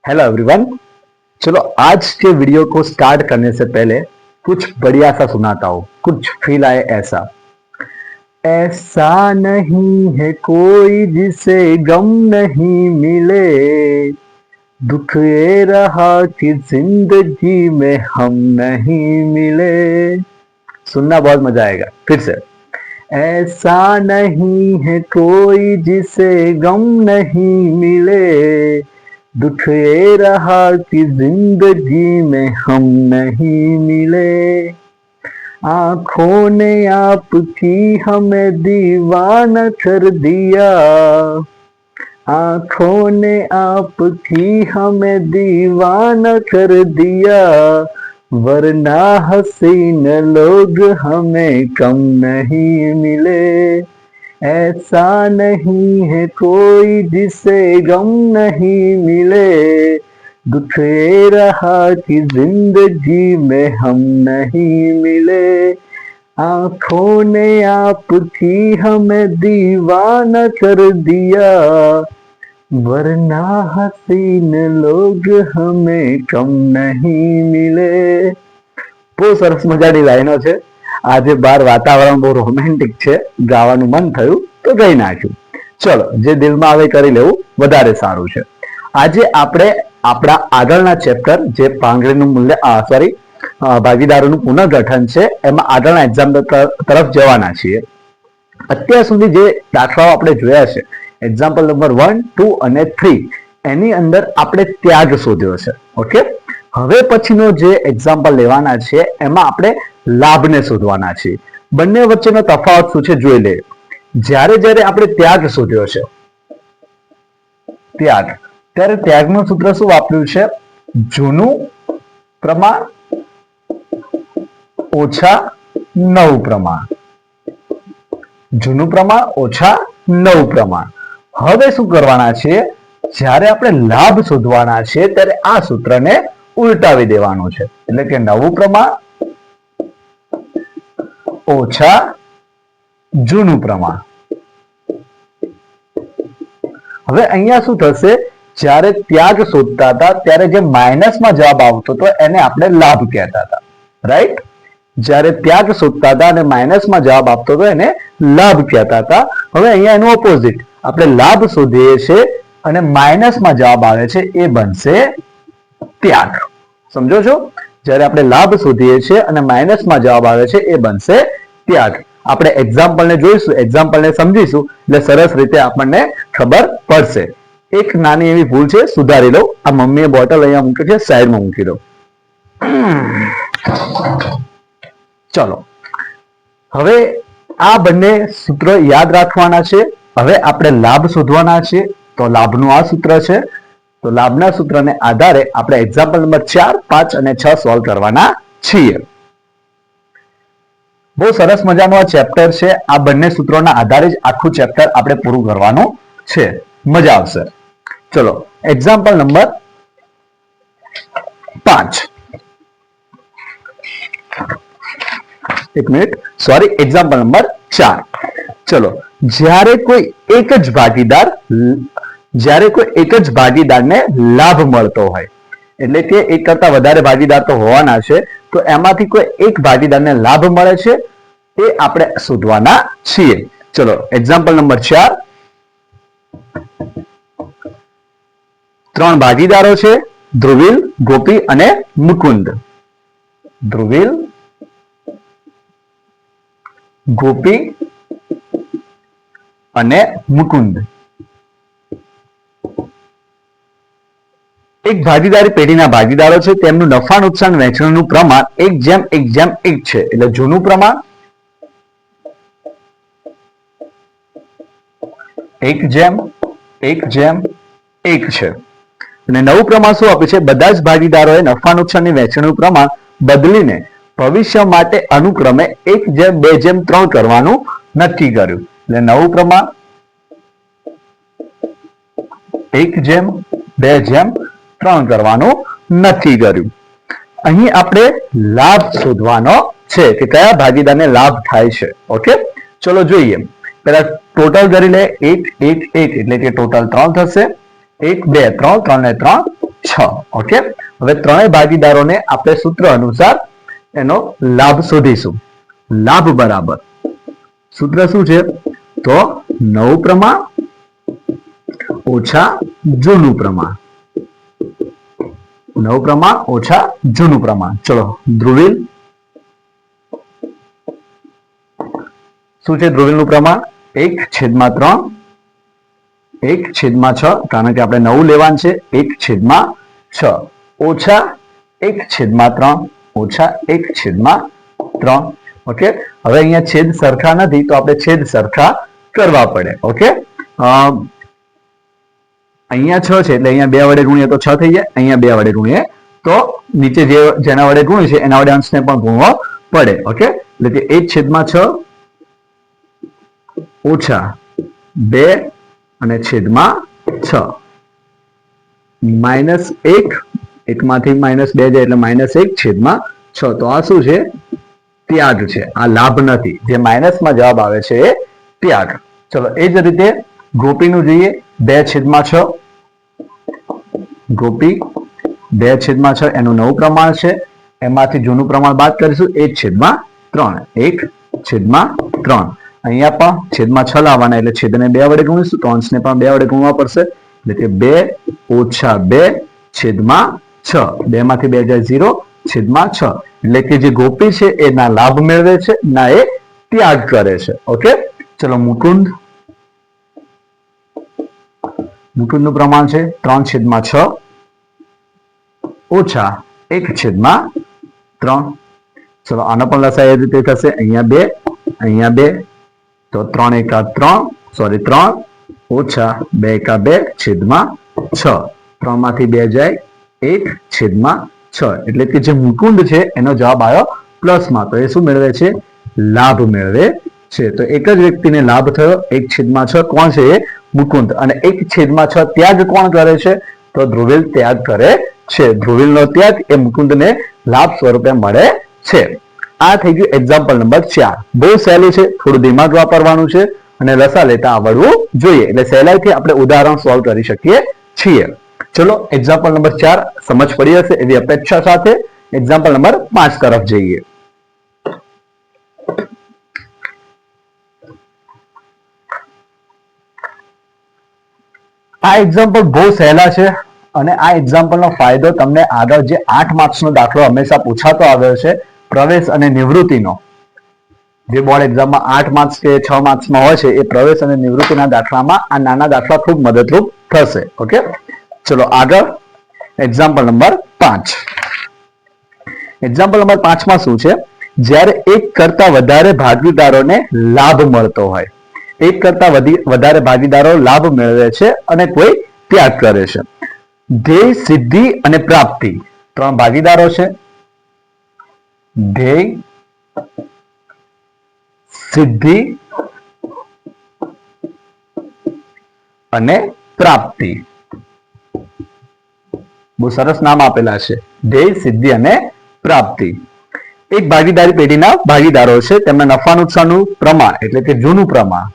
Hello everyone. चलो आज के वीडियो को स्टार्ट करने से पहले कुछ बढ़िया सा सुनाता हूँ, कुछ फील आए ऐसा। ऐसा नहीं है कोई जिसे गम नहीं मिले, दुख ये रहा कि जिंदगी में हम नहीं मिले। सुनना बहुत मजा आएगा। फिर से, ऐसा नहीं है कोई जिसे गम नहीं मिले, दुख ये रहा कि जिंदगी में हम नहीं मिले। आंखों ने आपकी हमें दीवाना कर दिया, आंखों ने आपकी हमें दीवाना कर दिया, वरना हसीन लोग हमें कम नहीं मिले। ऐसा नहीं है कोई जिसे गम नहीं मिले, दुख ये रहा कि जिंदगी में हम नहीं मिले। आंखों ने आपकी हमें दीवाना कर दिया, वरना हसीन लोग हमें कम नहीं मिले। બહુ સરસ મજાની લાઈનો છે। આજે બાર વાતાવરણ બહુ રોમેન્ટિક છે, ગાવાનું મન થયું તો ગાઈ નાખ્યું। ચલો, જે દિલમાં આવે કરી લેવું વધારે સારું છે। આજે આપણે આપણા આગળના ચેપ્ટર જે પાંગડીનું મૂલ્ય ભાગીદારોનું પુનર્ગઠન છે એમાં આગળના એક્ઝામ તરફ જવાના છીએ। અત્યાર સુધી જે દાખલાઓ આપણે જોયા છે, એક્ઝામ્પલ નંબર 1, 2 અને 3, એની અંદર આપણે ત્યાગ શોધ્યો છે। ઓકે, હવે પછીનો જે એક્ઝામ્પલ લેવાના છે એમાં આપણે લાભને શોધવાના છે। બંને વચ્ચેનો તફાવત શું છે જોઈ લઈએ। જ્યારે આપણે ત્યાગ શોધ્યો છે, ત્યાગ, ત્યારે ત્યાગનું સૂત્ર શું વાપર્યું છે? જૂનું પ્રમાણ ઓછા નવું પ્રમાણ, જૂનું પ્રમાણ ઓછા નવું પ્રમાણ। હવે શું કરવાના છે? જ્યારે આપણે લાભ શોધવાના છે ત્યારે આ સૂત્રને ઉલટાવી દેવાનું છે, એટલે કે નવું પ્રમાણ ઓછા જૂનું પ્રમાણ। હવે અહીંયા શું થશે? જ્યારે ત્યાગ શોધતા હતા ત્યારે જે માઇનસમાં જવાબ આવતો હતો એને આપણે લાભ કહેતા હતા, રાઈટ? જ્યારે ત્યાગ શોધતા હતા અને માઇનસમાં જવાબ આપતો હતો એને લાભ કહેતા હતા। હવે અહીંયા એનું ઓપોઝિટ, આપણે લાભ શોધીએ છીએ અને માઇનસમાં જવાબ આવે છે એ બનશે ત્યાગ। સમજો છો? જ્યારે આપણે લાભ શોધીએ છીએ અને માઇનસમાં જવાબ આવે છે એ બનશે ત્યાગ। આપણે એક્ઝામ્પલને જોઈશું, એક્ઝામ્પલને સમજીશું એટલે સરસ રીતે આપણને ખબર પડશે। એક નાની એવી ભૂલ છે, સુધારી લો। આ મમ્મીએ બોટલ અહીંયા મૂકી છે, સાઈડમાં મૂકી દો। ચલો, હવે આ બંને સૂત્ર યાદ રાખવાના છે। હવે આપણે લાભ શોધવાના છે, તો લાભનું આ સૂત્ર છે। તો લાભના સૂત્રને આધારે આપણે એક્ઝામ્પલ નંબર 4, 5 અને 6 સોલ્વ કરવાના છીએ। બહુ સરસ મજાનું આ ચેપ્ટર છે। આ બંને સૂત્રોના આધારે જ આખું ચેપ્ટર આપણે પૂરું કરવાનું છે, મજા આવશે। ચલો, એક્ઝામ્પલ નંબર 5, એક મિનિટ, સોરી, એક્ઝામ્પલ નંબર 4। ચલો, જ્યારે કોઈ એક જ ભાગીદારને લાભ મળતો હોય, એટલે કે એક કરતા વધારે ભાગીદાર તો હોવાના છે, તો એમાંથી કોઈ એક ભાગીદારને લાભ મળે છે એ આપણે શોધવાના છીએ। ચલો, એક્ઝામ્પલ નંબર 4, 3 ભાગીદારો છે, ધ્રુવીલ, ગોપી અને મુકુંદ। ધ્રુવીલ, ગોપી અને મુકુંદ એક ભાગીદારી પેઢીના ભાગીદારો છે। તેમનું નફા નુકસાન વહેંચણીનું પ્રમાણ 1:1:1 છે, એટલે જૂનું પ્રમાણ 1:1:1 છે અને નવું પ્રમાણ શું આપ્યું છે? બધા જ ભાગીદારોએ નફા નુકસાનની વહેંચણીનું પ્રમાણ બદલીને ભવિષ્ય માટે અનુક્રમે 1:2:3 કરવાનું નક્કી કર્યું, એટલે નવું પ્રમાણ 1:2:3 કરવાનું નક્કી કર્યું। અહીં આપણે લાભ શોધવાનો છે કે કયા ભાગીદારને લાભ થાય છે। ઓકે, ચલો જોઈએ। પહેલા ટોટલ કરી લે, 1 1 1 એટલે કે ટોટલ 3 થશે। 1 2 3 3 ને 3 6. ઓકે, હવે ત્રણેય ભાગીદારોને આપણે સૂત્ર અનુસાર એનો લાભ શોધીશું. લાભ બરાબર સૂત્ર શું છે? તો નવું પ્રમાણ ઓછા જૂનું પ્રમાણ. નવું પ્રમાણ ઓછા જૂનું પ્રમાણ. ચલો ધ્રુવીલ શું છે? ધ્રુવીલનું પ્રમાણ 1/3 1/6, કારણ કે આપણે નવું લેવાનું છે. 1/6 ઓછા 1/3 ઓછા 1/3. ઓકે, હવે અહીંયા છેદ સરખા નથી તો આપણે છેદ સરખા કરવા પડે. ઓકે, અહીંયા 6 છે એટલે અહીંયા 2 વડે ગુણીએ તો 6 થઈ જાય. અહીંયા 2 વડે ગુણીએ તો નીચે જેના વડે ગુણ્યું છે એના વડે અંશને પણ ગુણવો પડે. ઓકે, એટલે કે 1/6 ઓછા 2 અને છેદમાં 6 -1 એકમાંથી -2 જાય એટલે -1/6. તો આ શું છે? ત્યાગ છે. આ લાભ નથી. જે માઇનસમાં જવાબ આવે છે એ ત્યાગ. ચલો એ જ રીતે ગોપીનું જોઈએ. 2/6 ગોપી 2/6 એનું નવું પ્રમાણ છે. એમાંથી જૂનું પ્રમાણ બાદ કરીશું. 1/3 1/3. અહીંયા પણ છેદમાં 6 લાવવાના એટલે છેદને 2 વડે ગુણીશું તો અંશને પણ 2 વડે ગુણવા પડશે. એટલે કે 2 ઓછા 2/6. 2 માંથી 2 જાય 0/6. એટલે કે જે ગોપી છે એ ના લાભ મેળવે છે ના એ ત્યાગ કરે છે. ઓકે, ચલો મુકુંદનું પ્રમાણ છે 3/6 ઓછા 1/3. ચલો આનો પણ લસાય એ રીતે થશે. અહીંયા 2 અહીંયા 2 તો 3 × 3 ઓછા 2 × 2/6. 3 માંથી 2 જાય 1/6. એટલે કે જે મુકુંદ છે એનો જવાબ આવ્યો પ્લસમાં. તો એ શું મેળવે છે? લાભ મેળવે છે. તો એક જ વ્યક્તિને લાભ થયો. 1/6 કોણ છે? એ મુકુંદ. અને 1/6 ત્યાગ કોણ કરે છે? તો ધ્રુવીલ ત્યાગ કરે છે. ધ્રુવીલનો ત્યાગ એ મુકુંદને લાભ સ્વરૂપે મળે છે. આ થઈ ગયું એક્ઝામ્પલ નંબર 4. બહુ સહેલું છે, થોડું દિમાગ વાપરવાનું છે અને લસા લેતા આવડવું જોઈએ. એટલે સહેલાઈથી આપણે ઉદાહરણ સોલ્વ કરી શકીએ છીએ. ચલો એક્ઝામ્પલ નંબર 4 સમજ પડી હશે એવી અપેક્ષા સાથે એક્ઝામ્પલ નંબર 5 તરફ જઈએ. આ એક્ઝામ્પલ બહુ સહેલા છે અને આ એક્ઝામ્પલનો ફાયદો તમને આગળ જે 8 માર્ક્સનો દાખલો હંમેશા પૂછાતો આવ્યો છે પ્રવેશ અને નિવૃત્તિનો, જે બોર્ડ એક્ઝામમાં 8 માર્ક્સ કે 6 માર્ક્સમાં હોય છે, એ પ્રવેશ અને નિવૃત્તિના દાખલામાં આ નાના દાખલા ખૂબ મદદરૂપ થશે. ઓકે, ચલો આગળ એક્ઝામ્પલ નંબર 5. એક્ઝામ્પલ નંબર 5 માં શું છે? જ્યારે એક કરતા વધારે ભાગીદારોને લાભ મળતો હોય, એક કરતા વધારે ભાગીદારો લાભ મેળવે છે અને કોઈ ત્યાગ કરે છે. ધ્યેય, સિદ્ધિ અને પ્રાપ્તિ 3 ભાગીદારો છે. ધ્યેય, સિદ્ધિ અને પ્રાપ્તિ. બહુ સરસ નામ આપેલા છે. ધ્યેય, સિદ્ધિ અને પ્રાપ્તિ. એક ભાગીદારી પેઢીના ભાગીદારો છે. તેમના નફા નુકસાનનું પ્રમાણ એટલે કે જૂનું પ્રમાણ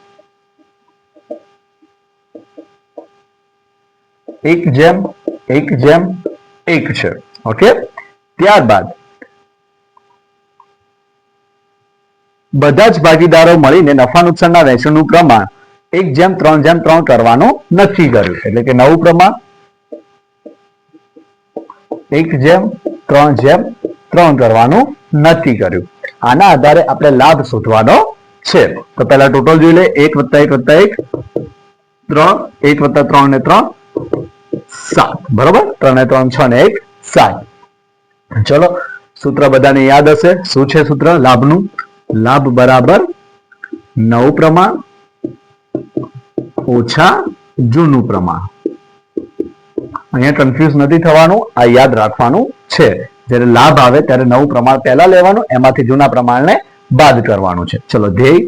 1/1 છે. ઓકે, ત્યારબાદ બધા જ ભાગીદારો મળીને નફા નુકસાનના વહેંચણીનું પ્રમાણ 1/3 કરવાનું નક્કી કર્યું. એટલે કે નવું પ્રમાણ 1/3 કરવાનું નક્કી કર્યું. આના આધારે આપણે લાભ શોધવાનો છે. તો પહેલા ટોટલ જોઈ લે. 1 + 1 + 1 3, 1 + 3 ને 3 7. બરોબર, 3 ને 3 6 ને 1 7. ચલો સૂત્ર બધાને યાદ હશે. શું છે સૂત્ર લાભનું? લાભ બરાબર નવું પ્રમાણ ઓછા જૂનું પ્રમાણ. અહીંયા કન્ફ્યુઝ નથી થવાનું, આ યાદ રાખવાનું છે. જ્યારે લાભ આવે ત્યારે નવું પ્રમાણ પહેલા લેવાનું, એમાંથી જૂના પ્રમાણને બાદ કરવાનું છે. ચલો ધ્યેય,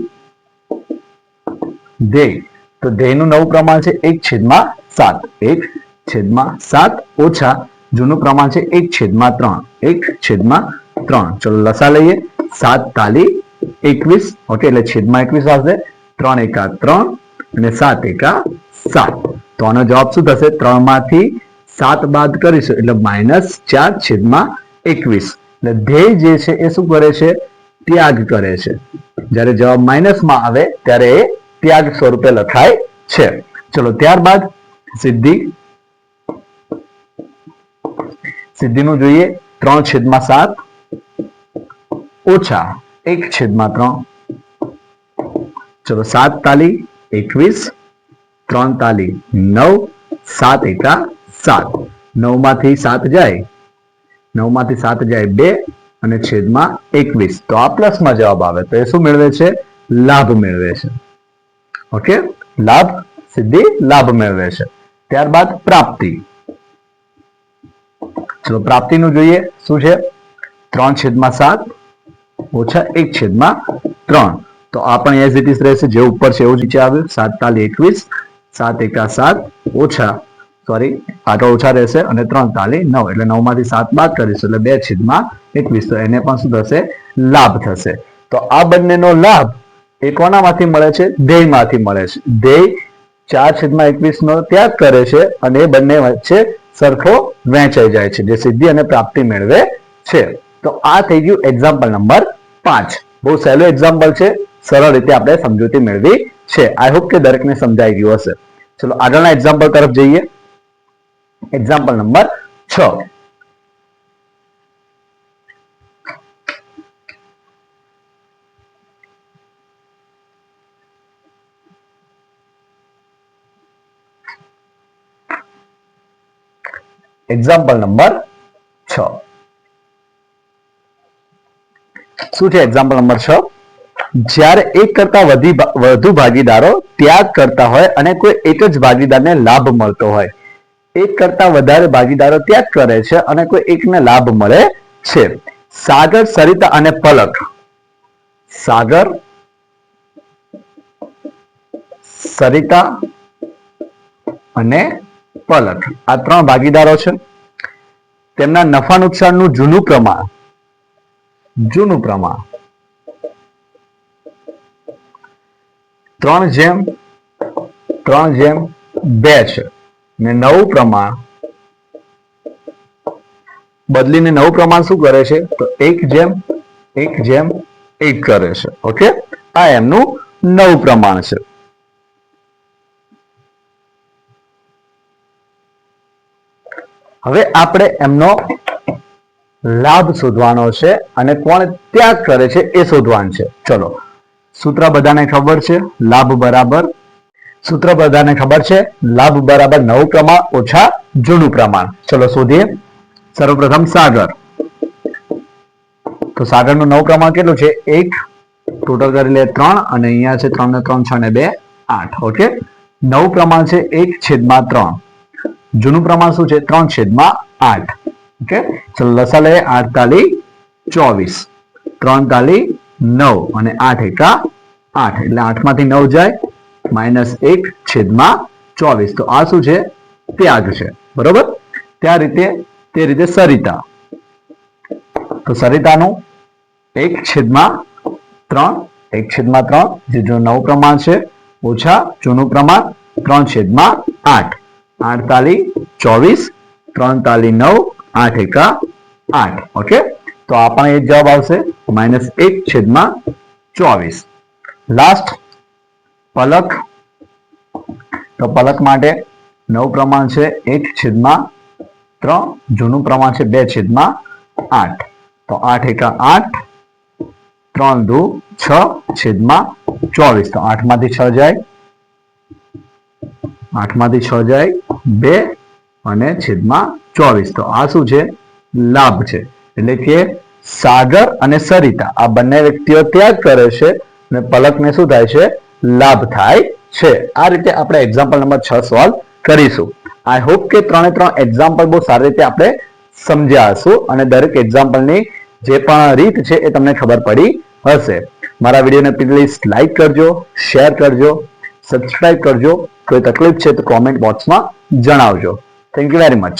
તો ધ્યેયનું નવું પ્રમાણ છે 1/7. 1/7 ઓછા જૂનું પ્રમાણ છે 1/3. 1/3. ચલો લસા લઈએ. 7 તાલી 21. ઓકે, એટલે છેદમાં 21 આવશે. 3 × 3 અને 7 × 7. તો આનો જવાબ શું થશે? 3 માંથી 7 બાદ કરીશું એટલે -4/21. એટલે ધ્યેય જે છે એ શું કરે છે? ત્યાગ કરે છે. જ્યારે જવાબ માઇનસમાં આવે ત્યારે એ ત્યાગ સ્વરૂપે લખાય છે. ચલો ત્યારબાદ સિદ્ધિનું જોઈએ. 3/7 ઓછા 1/3. ચલો 7 તાલી 21, 3 તાલી 9, 7 એકા 7. 9 માંથી 7 જાય 2 અને છેદમાં 21. તો આ પ્લસમાં જવાબ આવે તો એ શું મેળવે છે? લાભ મેળવે છે. ઓકે, લાભ, સિદ્ધિ લાભ મેળવે છે. ત્યારબાદ પ્રાપ્તિ. ચલો પ્રાપ્તિનું જોઈએ. શું છે? 3/7 ઓછા 1/3. તો આ પણ એઝ ઇટ ઇઝ રહેશે, જે ઉપર છે એવું જ નીચે આવ્યું. 7 તાલી 21, 7 એકા 7 ઓછા આગળ ઓછા રહેશે અને 3 તાલી 9. એટલે 9 માંથી 7 બાદ કરીશું એટલે 2/21. તો એને પણ શું થશે? લાભ થશે. તો આ બંનેનો લાભ એ કોનામાંથી મળે છે? ધ્યેયમાંથી મળે છે. ધ્યેય 4/21 નો ત્યાગ કરે છે અને એ બંને વચ્ચે સરખો વહેંચાઈ જાય છે, જે સિદ્ધિ અને પ્રાપ્તિ મેળવે છે. તો આ થઈ ગયું એક્ઝામ્પલ નંબર 5. બહુ સહેલું એક્ઝામ્પલ છે, સરળ રીતે આપણે સમજૂતી મેળવી છે. આઈ હોપ કે દરેકને સમજાઈ ગયું હશે. ચલો આગળના એક્ઝામ્પલ તરફ જઈએ. Example number 6. એક્ઝામ્પલ નંબર 6 શું છે? Example number 6. જ્યારે એક કરતા વધુ ભાગીદારો ત્યાગ કરતા હોય અને કોઈ એક જ ભાગીદારને લાભ મળતો હોય. એક કરતા વધારે ભાગીદારો ત્યાગ કરે છે અને કોઈ એકને લાભ મળે છે. સાગર, સરિતા અને પલક. સાગર, સરિતા અને પલક આ 3 ભાગીદારો છે. તેમના નફા નુકસાનનું જૂનું પ્રમાણ 3/2 છે ને નવું પ્રમાણ બદલીને નવું પ્રમાણ શું કરે છે? તો 1/1 કરે છે. ઓકે, આ એમનું નવું પ્રમાણ છે. હવે આપણે એમનો લાભ શોધવાનો છે અને કોણ ત્યાગ કરે છે એ શોધવાનું છે. ચલો સૂત્ર બધાને ખબર છે. લાભ બરાબર નવું પ્રમાણ ઓછા જૂનું પ્રમાણ. ચલો શોધીએ. સર્વપ્રથમ સાગર. તો સાગરનું નવું પ્રમાણ કેટલું છે? 1. ટોટલ કરી લે 3 અને અહીંયા છે 3 ને 3 6 ને 2 8. ઓકે, નવું પ્રમાણ છે 1/3. જૂનું પ્રમાણ શું છે? 3/8. ઓકે, ચલો લસા લે. 8 તાલી 24, 3 તાલી 9 અને 8 એકા 8. એટલે 8 માંથી 9 જાય -1/24. તો આ શું છે? ત્યાગ છે. બરોબર. તે રીતે સરિતા. તો સરિતાનું 1/3 જે નવું પ્રમાણ છે ઓછા જૂનું પ્રમાણ 3/8. 8 તાલી 24, 3 તાલી 9, 8 એકા 8. ઓકે, તો આ પણ એ જવાબ આવશે -1/24. લાસ્ટ પલક. તો પલક માટે નવું પ્રમાણ છે 1/3, જૂનું પ્રમાણ છે 2/8. તો 8 એકા 8, 3 દુ 6/24. તો 8 માંથી 6 જાય 2 અને -24. તો આ શું છે? લાભ છે. એટલે કે સાગર અને સરિતા આ બંને વ્યક્તિઓ ત્યાગ કરે છે અને પલકને શું થાય છે? લાભ થાય છે. આ રીતે આપણે એક્ઝામ્પલ નંબર 6 સોલ્વ કરીશું. આઈ હોપ કે 3 એક્ઝામ્પલ બહુ સારી રીતે આપણે સમજ્યા હશું અને દરેક એક્ઝામ્પલની જે પણ રીત છે એ તમને ખબર પડી હશે. મારા વિડીયોને પ્લીઝ લાઈક કરજો, શેર કરજો, સબસ્ક્રાઇબ કરજો. કોઈ તકલીફ છે તો કોમેન્ટ બોક્સમાં જણાવજો. Thank you very much.